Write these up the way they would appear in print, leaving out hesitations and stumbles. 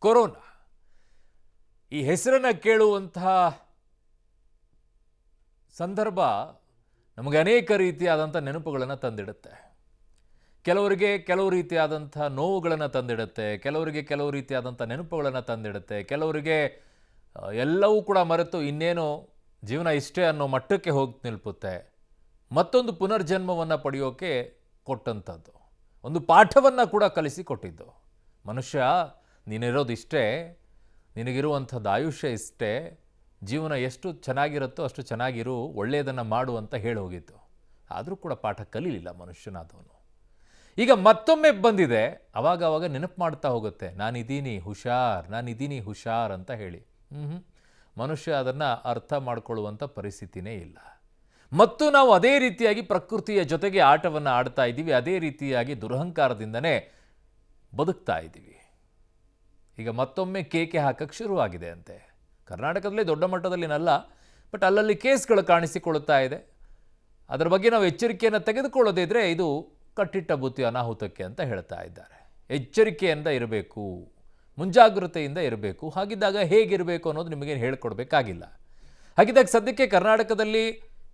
Corona ಈ ಹೆಸರನ್ನು ಕೇಳುವಂತಹ ಸಂದರ್ಭ ನಮಗೆ ಅನೇಕ ರೀತಿಯಾದಂಥ ನೆನಪುಗಳನ್ನು ತಂದಿಡುತ್ತೆ. ಕೆಲವರಿಗೆ ಕೆಲವು ರೀತಿಯಾದಂಥ ನೋವುಗಳನ್ನು ತಂದಿಡುತ್ತೆ, ಕೆಲವರಿಗೆ ಕೆಲವು ರೀತಿಯಾದಂಥ ನೆನಪುಗಳನ್ನು ತಂದಿಡುತ್ತೆ, ಕೆಲವರಿಗೆ ಎಲ್ಲವೂ ಕೂಡ ಮರೆತು ಇನ್ನೇನು ಜೀವನ ಇಷ್ಟೇ ಅನ್ನೋ ಮಟ್ಟಕ್ಕೆ ಹೋಗಿ ನಿಲ್ಪುತ್ತೆ. ಮತ್ತೊಂದು ಪುನರ್ಜನ್ಮವನ್ನು ಪಡೆಯೋಕೆ ಕೊಟ್ಟಂಥದ್ದು, ಒಂದು ಪಾಠವನ್ನು ಕೂಡ ಕಲಿಸಿಕೊಟ್ಟಿದ್ದು. ಮನುಷ್ಯ ನೀನಿರೋದು ಇಷ್ಟೇ, ನಿನಗಿರುವಂಥದ್ದು ಆಯುಷ್ಯ ಇಷ್ಟೇ, ಜೀವನ ಎಷ್ಟು ಚೆನ್ನಾಗಿರುತ್ತೋ ಅಷ್ಟು ಚೆನ್ನಾಗಿರು, ಒಳ್ಳೆಯದನ್ನು ಮಾಡು ಅಂತ ಹೇಳಿ ಹೋಗಿತ್ತು. ಆದರೂ ಕೂಡ ಪಾಠ ಕಲೀಲಿಲ್ಲ ಮನುಷ್ಯನಾದವನು. ಈಗ ಮತ್ತೊಮ್ಮೆ ಬಂದಿದೆ, ಅವಾಗ ನೆನಪು ಮಾಡ್ತಾ ಹೋಗುತ್ತೆ, ನಾನಿದ್ದೀನಿ ಹುಷಾರ್ ಅಂತ ಹೇಳಿ. ಮನುಷ್ಯ ಅದನ್ನು ಅರ್ಥ ಮಾಡಿಕೊಳ್ಳುವಂಥ ಪರಿಸ್ಥಿತಿನೇ ಇಲ್ಲ. ಮತ್ತು ನಾವು ಅದೇ ರೀತಿಯಾಗಿ ಪ್ರಕೃತಿಯ ಜೊತೆಗೆ ಆಟವನ್ನು ಆಡ್ತಾ ಇದ್ದೀವಿ, ಅದೇ ರೀತಿಯಾಗಿ ದುರಹಂಕಾರದಿಂದನೇ ಬದುಕ್ತಾ ಇದ್ದೀವಿ. ಈಗ ಮತ್ತೊಮ್ಮೆ ಕೇಕೆ ಹಾಕಕ್ಕೆ ಶುರುವಾಗಿದೆ ಅಂತೆ. ಕರ್ನಾಟಕದಲ್ಲೇ ದೊಡ್ಡ ಮಟ್ಟದಲ್ಲಿನಲ್ಲ, ಬಟ್ ಅಲ್ಲಲ್ಲಿ ಕೇಸ್ಗಳು ಕಾಣಿಸಿಕೊಳ್ಳುತ್ತಾ ಇದೆ. ಅದರ ಬಗ್ಗೆ ನಾವು ಎಚ್ಚರಿಕೆಯನ್ನು ತೆಗೆದುಕೊಳ್ಳೋದೇ ಇದ್ದರೆ ಇದು ಕಟ್ಟಿಟ್ಟ ಬುತ್ತಿ ಅನಾಹುತಕ್ಕೆ ಅಂತ ಹೇಳ್ತಾ ಇದ್ದಾರೆ. ಎಚ್ಚರಿಕೆಯಿಂದ ಇರಬೇಕು, ಮುಂಜಾಗ್ರತೆಯಿಂದ ಇರಬೇಕು. ಹಾಗಿದ್ದಾಗ ಹೇಗಿರಬೇಕು ಅನ್ನೋದು ನಿಮಗೆ ಹೇಳ್ಕೊಡ್ಬೇಕಾಗಿಲ್ಲ. ಹಾಗಿದ್ದಾಗ ಸದ್ಯಕ್ಕೆ ಕರ್ನಾಟಕದಲ್ಲಿ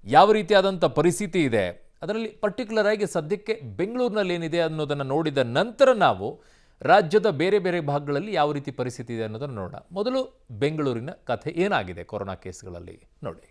ಯಾವ ರೀತಿಯಾದಂಥ ಪರಿಸ್ಥಿತಿ ಇದೆ, ಅದರಲ್ಲಿ ಪರ್ಟಿಕ್ಯುಲರ್ ಆಗಿ ಸದ್ಯಕ್ಕೆ ಬೆಂಗಳೂರಿನಲ್ಲಿ ಏನಿದೆ ಅನ್ನೋದನ್ನು ನೋಡಿದ ನಂತರ ನಾವು ರಾಜ್ಯದ ಬೇರೆ ಬೇರೆ ಭಾಗಗಳಲ್ಲಿ ಯಾವ ರೀತಿ ಪರಿಸ್ಥಿತಿ ಇದೆ ಅನ್ನೋದನ್ನು ನೋಡೋಣ. ಮೊದಲು ಬೆಂಗಳೂರಿನ ಕಥೆ ಏನಾಗಿದೆ ಕೊರೋನಾ ಕೇಸ್ಗಳಲ್ಲಿ ನೋಡಿ.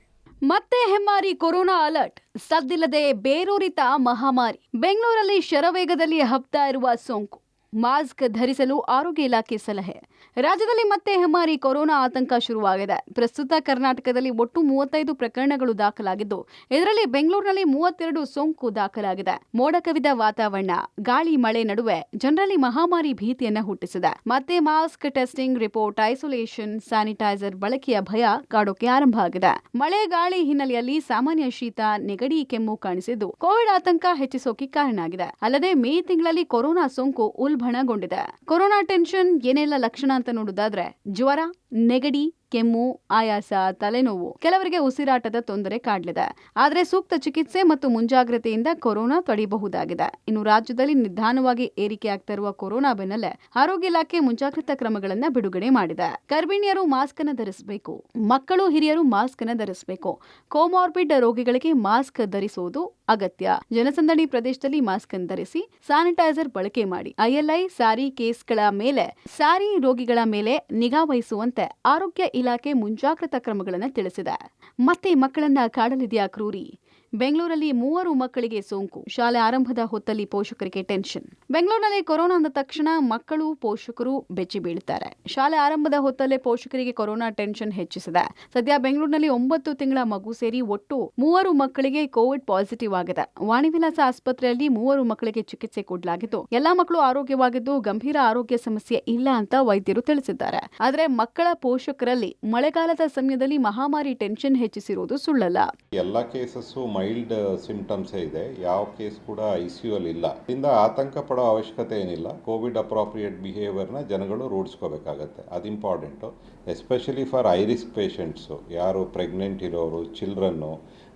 ಮತ್ತೆ ಹೆಮ್ಮಾರಿ ಕೊರೋನಾ ಅಲರ್ಟ್, ಸದ್ದಿಲ್ಲದೆ ಬೇರೂರಿತ ಮಹಾಮಾರಿ. ಬೆಂಗಳೂರಲ್ಲಿ ಶರವೇಗದಲ್ಲಿ ಹಬ್ತಾ ಇರುವ ಸೋಂಕು, ಮಾಸ್ಕ್ ಧರಿಸಲು ಆರೋಗ್ಯ ಇಲಾಖೆ ಸಲಹೆ. ರಾಜ್ಯದಲ್ಲಿ ಮತ್ತೆ ಹೆಮ್ಮಾರಿ ಕೊರೋನಾ ಆತಂಕ ಶುರುವಾಗಿದೆ. ಪ್ರಸ್ತುತ ಕರ್ನಾಟಕದಲ್ಲಿ ಒಟ್ಟು 35 ಪ್ರಕರಣಗಳು ದಾಖಲಾಗಿದ್ದು, ಇದರಲ್ಲಿ ಬೆಂಗಳೂರಿನಲ್ಲಿ 32 ಸೋಂಕು ದಾಖಲಾಗಿದೆ. ಮೋಡ ಕವಿದ ವಾತಾವರಣ, ಗಾಳಿ ಮಳೆ ನಡುವೆ ಜನರಲ್ಲಿ ಮಹಾಮಾರಿ ಭೀತಿಯನ್ನ ಹುಟ್ಟಿಸಿದೆ. ಮತ್ತೆ mask, testing report, isolation, sanitiser ಬಳಕೆಯ ಭಯ ಕಾಡೋಕೆ ಆರಂಭ ಆಗಿದೆ. ಮಳೆ ಗಾಳಿ ಹಿನ್ನೆಲೆಯಲ್ಲಿ ಸಾಮಾನ್ಯ ಶೀತ, ನೆಗಡಿ, ಕೆಮ್ಮು ಕಾಣಿಸಿದ್ದು ಕೋವಿಡ್ ಆತಂಕ ಹೆಚ್ಚಿಸೋಕೆ ಕಾರಣ ಆಗಿದೆ. ಅಲ್ಲದೆ ಮೇ ತಿಂಗಳಲ್ಲಿ ಕೊರೋನಾ ಸೋಂಕು ಉಲ್ಬಣಗೊಂಡಿದೆ. ಕೊರೋನಾ ಟೆನ್ಷನ್ ಏನೆಲ್ಲ ಲಕ್ಷಣ ಅಂತ ನೋಡೋದಾದ್ರೆ, ಜ್ವರ, ನೆಗಡಿ, ಕೆಮ್ಮು, ಆಯಾಸ, ತಲೆನೋವು, ಕೆಲವರಿಗೆ ಉಸಿರಾಟದ ತೊಂದರೆ ಕಾಡಲಿದೆ. ಆದರೆ ಸೂಕ್ತ ಚಿಕಿತ್ಸೆ ಮತ್ತು ಮುಂಜಾಗ್ರತೆಯಿಂದ ಕೊರೋನಾ ತಡೆಯಬಹುದಾಗಿದೆ. ಇನ್ನು ರಾಜ್ಯದಲ್ಲಿ ನಿಧಾನವಾಗಿ ಏರಿಕೆಯಾಗ್ತಾ ಇರುವ ಕೊರೋನಾ ಬೆನ್ನಲ್ಲೇ ಆರೋಗ್ಯ ಇಲಾಖೆ ಮುಂಜಾಗ್ರತಾ ಕ್ರಮಗಳನ್ನು ಬಿಡುಗಡೆ ಮಾಡಿದೆ. ಗರ್ಭಿಣಿಯರು ಮಾಸ್ಕ್ ಅನ್ನು ಧರಿಸಬೇಕು, ಮಕ್ಕಳು ಹಿರಿಯರು ಮಾಸ್ಕ್ ಅನ್ನು ಧರಿಸಬೇಕು. ಕೋಮಾರ್ಬಿಡ್ ರೋಗಿಗಳಿಗೆ ಮಾಸ್ಕ್ ಧರಿಸುವುದು ಅಗತ್ಯ. ಜನಸಂದಣಿ ಪ್ರದೇಶದಲ್ಲಿ ಮಾಸ್ಕ್ ಅನ್ನು ಧರಿಸಿ, ಸ್ಯಾನಿಟೈಸರ್ ಬಳಕೆ ಮಾಡಿ. ILI ಸಾರಿ ಕೇಸ್ಗಳ ಮೇಲೆ, ಸಾರಿ ರೋಗಿಗಳ ಮೇಲೆ ನಿಗಾ ವಹಿಸುವಂತೆ ಆರೋಗ್ಯ ಇಲಾಖೆ ಮುಂಜಾಗ್ರತಾ ಕ್ರಮಗಳನ್ನು ತಿಳಿಸಿದೆ. ಮತ್ತೆ ಮಕ್ಕಳನ್ನ ಕಾಡಲಿದೆಯಾ ಕ್ರೂರಿ? ಬೆಂಗಳೂರಲ್ಲಿ 3 ಮಕ್ಕಳಿಗೆ ಸೋಂಕು, ಶಾಲೆ ಆರಂಭದ ಹೊತ್ತಲ್ಲಿ ಪೋಷಕರಿಗೆ ಟೆನ್ಷನ್. ಬೆಂಗಳೂರಿನಲ್ಲಿ ಕೊರೋನಾ ಅಂದ ತಕ್ಷಣ ಮಕ್ಕಳು, ಪೋಷಕರು ಬೆಚ್ಚಿ ಬೀಳುತ್ತಾರೆ. ಶಾಲೆ ಆರಂಭದ ಹೊತ್ತಲ್ಲೇ ಪೋಷಕರಿಗೆ ಕೊರೋನಾ ಟೆನ್ಷನ್ ಹೆಚ್ಚಿಸಿದೆ. ಸದ್ಯ ಬೆಂಗಳೂರಿನಲ್ಲಿ 9 ತಿಂಗಳ ಮಗು ಸೇರಿ ಒಟ್ಟು 3 ಮಕ್ಕಳಿಗೆ ಕೋವಿಡ್ ಪಾಸಿಟಿವ್ ಆಗಿದೆ. ವಾಣಿವಿಲಾಸ ಆಸ್ಪತ್ರೆಯಲ್ಲಿ 3 ಮಕ್ಕಳಿಗೆ ಚಿಕಿತ್ಸೆ ಕೊಡಲಾಗಿದ್ದು, ಎಲ್ಲಾ ಮಕ್ಕಳು ಆರೋಗ್ಯವಾಗಿದ್ದು ಗಂಭೀರ ಆರೋಗ್ಯ ಸಮಸ್ಯೆ ಇಲ್ಲ ಅಂತ ವೈದ್ಯರು ತಿಳಿಸಿದ್ದಾರೆ. ಆದರೆ ಮಕ್ಕಳ ಪೋಷಕರಲ್ಲಿ ಮಳೆಗಾಲದ ಸಮಯದಲ್ಲಿ ಮಹಾಮಾರಿ ಟೆನ್ಷನ್ ಹೆಚ್ಚಿಸಿರುವುದು ಸುಳ್ಳಲ್ಲ. ಎಲ್ಲ ಕೇಸಸ್ ಮೈಲ್ಡ್ ಸಿಂಪ್ಟಮ್ಸೇ ಇದೆ. ಯಾವ ಕೇಸ್ ಕೂಡ ICU ಅಲ್ಲಿ ಇಲ್ಲ. ಇದರಿಂದ ಆತಂಕ ಪಡೋ ಅವಶ್ಯಕತೆ ಏನಿಲ್ಲ. ಕೋವಿಡ್ ಅಪ್ರಾಪ್ರಿಯೇಟ್ ಬಿಹೇವಿಯರ್ನ ಜನಗಳು ರೂಢಿಸ್ಕೋಬೇಕಾಗತ್ತೆ. ಅದು important, especially for high risk patients, ಯಾರು ಪ್ರೆಗ್ನೆಂಟ್ ಇರೋರು, ಚಿಲ್ಡ್ರನ್ನು,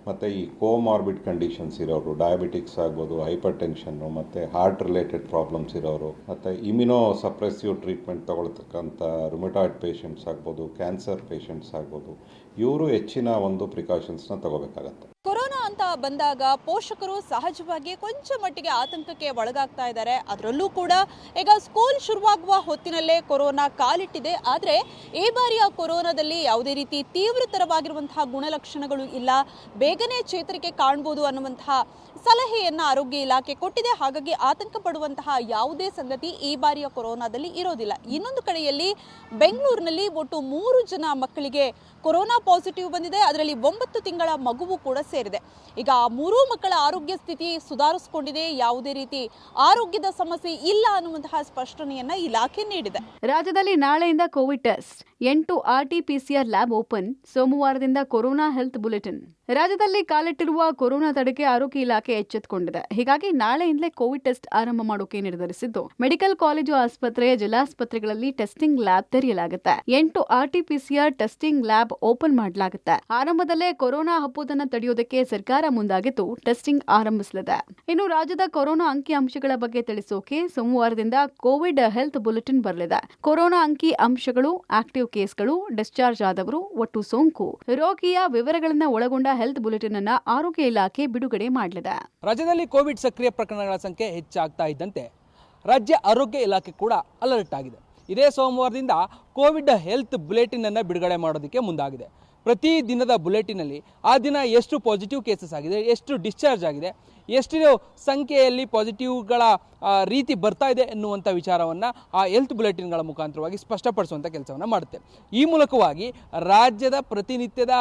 ಮತ್ತು ಈ ಕೋಮಾರ್ಬಿಡ್ ಕಂಡೀಷನ್ಸ್ ಇರೋರು, ಡಯಾಬಿಟಿಕ್ಸ್ ಆಗ್ಬೋದು, ಹೈಪರ್ ಟೆನ್ಷನ್ನು, ಮತ್ತು ಹಾರ್ಟ್ ರಿಲೇಟೆಡ್ ಪ್ರಾಬ್ಲಮ್ಸ್ ಇರೋರು, ಮತ್ತು ಇಮ್ಯುನೋ ಸಪ್ರೆಸಿವ್ ಟ್ರೀಟ್ಮೆಂಟ್ ತಗೊಳ್ತಕ್ಕಂಥ ರುಮಟಾಯ್ಡ್ ಪೇಷಂಟ್ಸ್ ಆಗ್ಬೋದು, ಕ್ಯಾನ್ಸರ್ ಪೇಷಂಟ್ಸ್ ಆಗ್ಬೋದು, ಇವರು ಹೆಚ್ಚಿನ ಒಂದು ಪ್ರಿಕಾಷನ್ಸ್ನ ತಗೋಬೇಕಾಗತ್ತೆ. ಕೊರೋನಾ ಅಂತ ಬಂದಾಗ ಪೋಷಕರು ಸಹಜವಾಗಿ ಕೊಂಚ ಮಟ್ಟಿಗೆ ಆತಂಕಕ್ಕೆ ಒಳಗಾಗ್ತಾ ಇದ್ದಾರೆ. ಅದರಲ್ಲೂ ಕೂಡ ಈಗ ಸ್ಕೂಲ್ ಶುರುವಾಗುವ ಹೊತ್ತಿನಲ್ಲೇ ಕೊರೋನಾ ಕಾಲಿಟ್ಟಿದೆ. ಆದರೆ ಈ ಬಾರಿಯ ಕೊರೋನಾದಲ್ಲಿ ಯಾವುದೇ ರೀತಿ ತೀವ್ರತರವಾಗಿರುವಂತಹ ಗುಣಲಕ್ಷಣಗಳು ಇಲ್ಲ, ಬೇಗನೆ ಚೇತರಿಕೆ ಕಾಣಬಹುದು ಅನ್ನುವಂತಹ ಸಲಹೆಯನ್ನು ಆರೋಗ್ಯ ಇಲಾಖೆ ಕೊಟ್ಟಿದೆ. ಹಾಗಾಗಿ ಆತಂಕ ಪಡುವಂತಹ ಯಾವುದೇ ಸಂಗತಿ ಈ ಬಾರಿಯ ಕೊರೋನಾದಲ್ಲಿ ಇರೋದಿಲ್ಲ. ಇನ್ನೊಂದು ಕಡೆಯಲ್ಲಿ ಬೆಂಗಳೂರಿನಲ್ಲಿ ಒಟ್ಟು 3 ಜನ ಮಕ್ಕಳಿಗೆ ಕೊರೋನಾ ಪಾಸಿಟಿವ್ ಬಂದಿದೆ. ಅದರಲ್ಲಿ 9 ತಿಂಗಳ ಮಗುವು ಕೂಡ ಸೇರಿದೆ. ಈಗ ಆ 3 ಮಕ್ಕಳ ಆರೋಗ್ಯ ಸ್ಥಿತಿ ಸುಧಾರಿಸಿಕೊಂಡಿದೆ, ಯಾವುದೇ ರೀತಿ ಆರೋಗ್ಯದ ಸಮಸ್ಯೆ ಇಲ್ಲ ಅನ್ನುವಂತಹ ಸ್ಪಷ್ಟನೆಯನ್ನ ಇಲಾಖೆ ನೀಡಿದೆ. ರಾಜ್ಯದಲ್ಲಿ ನಾಳೆಯಿಂದ Covid test 8 RT-PCR lab open. ಸೋಮವಾರದಿಂದ ಕೊರೋನಾ ಹೆಲ್ತ್ ಬುಲೆಟಿನ್. ರಾಜ್ಯದಲ್ಲಿ ಕಾಲಿಟ್ಟಿರುವ ಕೊರೋನಾ ತಡೆಗೆ ಆರೋಗ್ಯ ಇಲಾಖೆ ಎಚ್ಚೆತ್ತುಕೊಂಡಿದೆ. ಹೀಗಾಗಿ ನಾಳೆಯಿಂದಲೇ ಕೋವಿಡ್ ಟೆಸ್ಟ್ ಆರಂಭ ಮಾಡೋಕೆ ನಿರ್ಧರಿಸಿದ್ದು, ಮೆಡಿಕಲ್ ಕಾಲೇಜು ಆಸ್ಪತ್ರೆ, ಜಿಲ್ಲಾಸ್ಪತ್ರೆಗಳಲ್ಲಿ ಟೆಸ್ಟಿಂಗ್ ಲ್ಯಾಬ್ ತೆರೆಯಲಾಗುತ್ತೆ. 8 RT-PCR ಟೆಸ್ಟಿಂಗ್ ಲ್ಯಾಬ್ ಓಪನ್ ಮಾಡಲಾಗುತ್ತೆ. ಆರಂಭದಲ್ಲೇ ಕೊರೋನಾ ಹಬ್ಬುವುದನ್ನು ತಡೆಯೋದಕ್ಕೆ ಸರ್ಕಾರ ಮುಂದಾಗಿದ್ದು ಟೆಸ್ಟಿಂಗ್ ಆರಂಭಿಸಲಿದೆ. ಇನ್ನು ರಾಜ್ಯದ ಕೊರೋನಾ ಅಂಕಿಅಂಶಗಳ ಬಗ್ಗೆ ತಿಳಿಸೋಕೆ ಸೋಮವಾರದಿಂದ ಕೋವಿಡ್ ಹೆಲ್ತ್ ಬುಲೆಟಿನ್ ಬರಲಿದೆ. ಕೊರೋನಾ ಅಂಕಿ ಅಂಶಗಳು, ಆಕ್ಟಿವ್ ಕೇಸ್ಗಳು, ಡಿಸ್ಚಾರ್ಜ್ ಆದವರು, ಒಟ್ಟು ಸೋಂಕು, ರೋಗಿಯ ವಿವರಗಳನ್ನು ಒಳಗೊಂಡ ಹೆಲ್ತ್ ಬುಲೆಟಿನ್ ಅನ್ನು ಆರೋಗ್ಯ ಇಲಾಖೆ ಬಿಡುಗಡೆ ಮಾಡಲಿದೆ. ರಾಜ್ಯದಲ್ಲಿ ಕೋವಿಡ್ ಸಕ್ರಿಯ ಪ್ರಕರಣಗಳ ಸಂಖ್ಯೆ ಹೆಚ್ಚಾಗ್ತಾ ಇದ್ದಂತೆ ರಾಜ್ಯ ಆರೋಗ್ಯ ಇಲಾಖೆ ಕೂಡ ಅಲರ್ಟ್ ಆಗಿದೆ. ಇದೇ ಸೋಮವಾರದಿಂದ ಕೋವಿಡ್ ಹೆಲ್ತ್ ಬುಲೆಟಿನ್ ಅನ್ನು ಬಿಡುಗಡೆ ಮಾಡೋದಕ್ಕೆ ಮುಂದಾಗಿದೆ. ಪ್ರತಿ ದಿನದ ಬುಲೆಟಿನಲ್ಲಿ ಆ ದಿನ ಎಷ್ಟು ಪಾಸಿಟಿವ್ ಕೇಸಸ್ ಆಗಿದೆ, ಎಷ್ಟು ಡಿಸ್ಚಾರ್ಜ್ ಆಗಿದೆ, ಎಷ್ಟು ಸಂಖ್ಯೆಯಲ್ಲಿ ಪಾಸಿಟಿವ್ಗಳ ರೀತಿ ಬರ್ತಾ ಇದೆ ಎನ್ನುವಂಥ ವಿಚಾರವನ್ನು ಆ ಹೆಲ್ತ್ ಬುಲೆಟಿನ್ಗಳ ಮುಖಾಂತರವಾಗಿ ಸ್ಪಷ್ಟಪಡಿಸುವಂಥ ಕೆಲಸವನ್ನು ಮಾಡುತ್ತೆ. ಈ ಮೂಲಕವಾಗಿ ರಾಜ್ಯದ ಪ್ರತಿನಿತ್ಯದ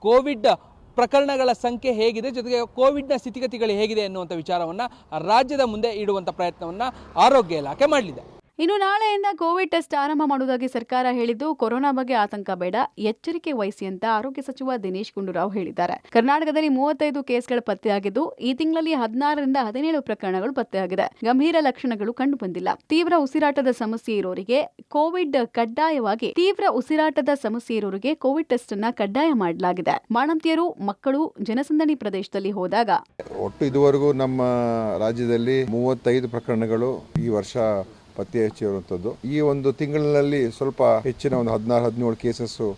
ಕೋವಿಡ್ ಪ್ರಕರಣಗಳ ಸಂಖ್ಯೆ ಹೇಗಿದೆ, ಜೊತೆಗೆ ಕೋವಿಡ್ನ ಸ್ಥಿತಿಗತಿಗಳು ಹೇಗಿದೆ ಎನ್ನುವಂಥ ವಿಚಾರವನ್ನು ರಾಜ್ಯದ ಮುಂದೆ ಇಡುವಂಥ ಪ್ರಯತ್ನವನ್ನು ಆರೋಗ್ಯ ಇಲಾಖೆ ಮಾಡಲಿದೆ. ಇನ್ನು ನಾಳೆಯಿಂದ ಕೋವಿಡ್ ಟೆಸ್ಟ್ ಆರಂಭ ಮಾಡುವುದಾಗಿ ಸರ್ಕಾರ ಹೇಳಿದ್ದು, ಕೊರೋನಾ ಬಗ್ಗೆ ಆತಂಕ ಬೇಡ, ಎಚ್ಚರಿಕೆ ವಹಿಸಿ ಅಂತ ಆರೋಗ್ಯ ಸಚಿವ ದಿನೇಶ್ ಗುಂಡೂರಾವ್ ಹೇಳಿದ್ದಾರೆ. ಕರ್ನಾಟಕದಲ್ಲಿ 35 ಕೇಸ್ಗಳು ಪತ್ತೆಯಾಗಿದ್ದು, ಈ ತಿಂಗಳಲ್ಲಿ 16ರಿಂದ 17 ಪ್ರಕರಣಗಳು ಪತ್ತೆಯಾಗಿದೆ. ಗಂಭೀರ ಲಕ್ಷಣಗಳು ಕಂಡು ಬಂದಿಲ್ಲ. ತೀವ್ರ ಉಸಿರಾಟದ ಸಮಸ್ಯೆ ಇರೋರಿಗೆ ಕೋವಿಡ್ ಟೆಸ್ಟ್ ಅನ್ನ ಕಡ್ಡಾಯ ಮಾಡಲಾಗಿದೆ. ಬಾಣಂತಿಯರು, ಮಕ್ಕಳು ಜನಸಂದಣಿ ಪ್ರದೇಶದಲ್ಲಿ ಹೋದಾಗ ಒಟ್ಟು ಇದುವರೆಗೂ ನಮ್ಮ ರಾಜ್ಯದಲ್ಲಿ 35 ಪ್ರಕರಣಗಳು ಈ ವರ್ಷ ಪತ್ತೆ ಹಚ್ಚಿರುವಂಥದ್ದು. ಈ ಒಂದು ತಿಂಗಳಿನಲ್ಲಿ ಸ್ವಲ್ಪ ಹೆಚ್ಚಿನ ಒಂದು 16-17 ಕೇಸಸ್ಸು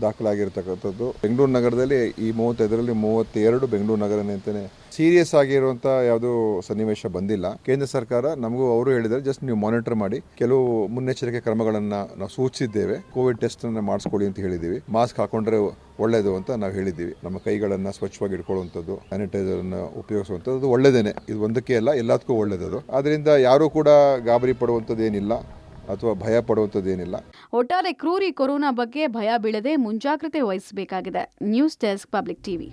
ದಾಖಲಾಗಿರ್ತಕ್ಕಂಥದ್ದು. ಬೆಂಗಳೂರು ನಗರದಲ್ಲಿ ಈ 35ರಲ್ಲಿ 32 ಬೆಂಗಳೂರು ನಗರನೇ ಅಂತಾನೆ. ಸೀರಿಯಸ್ ಆಗಿರುವಂಥ ಯಾವುದೂ ಸನ್ನಿವೇಶ ಬಂದಿಲ್ಲ. ಕೇಂದ್ರ ಸರ್ಕಾರ ನಮಗೂ ಅವರು ಹೇಳಿದ್ದಾರೆ, ಜಸ್ಟ್ ನೀವು ಮಾನಿಟರ್ ಮಾಡಿ, ಕೆಲವು ಮುನ್ನೆಚ್ಚರಿಕೆ ಕ್ರಮಗಳನ್ನು ನಾವು ಸೂಚಿಸಿದ್ದೇವೆ. ಕೋವಿಡ್ ಟೆಸ್ಟ್ ಅನ್ನು ಮಾಡಿಸ್ಕೊಳ್ಳಿ ಅಂತ ಹೇಳಿದ್ದೀವಿ. ಮಾಸ್ಕ್ ಹಾಕೊಂಡ್ರೆ ಒಳ್ಳೆಯದು ಅಂತ ನಾವು ಹೇಳಿದ್ದೀವಿ. ನಮ್ಮ ಕೈಗಳನ್ನು ಸ್ವಚ್ಛವಾಗಿ ಇಟ್ಕೊಳ್ಳುವಂಥದ್ದು, ಸ್ಯಾನಿಟೈಸರನ್ನು ಉಪಯೋಗಿಸುವಂಥದ್ದು ಒಳ್ಳೆಯದೇನೆ. ಇದು ಒಂದಕ್ಕೆ ಅಲ್ಲ, ಎಲ್ಲದಕ್ಕೂ ಒಳ್ಳೆಯದು. ಆದ್ದರಿಂದ ಯಾರೂ ಕೂಡ ಗಾಬರಿ ಪಡುವಂಥದ್ದು ಏನಿಲ್ಲ ಅಥವಾ ಭಯ ಪಡುವಂಥದ್ದೇನಿಲ್ಲ. ಒಟ್ಟಾರೆ ಕ್ರೂರಿ ಕೊರೋನಾ ಬಗ್ಗೆ ಭಯ ಬೀಳದೆ ಮುಂಜಾಗ್ರತೆ ವಹಿಸಬೇಕಾಗಿದೆ. News desk, public TV.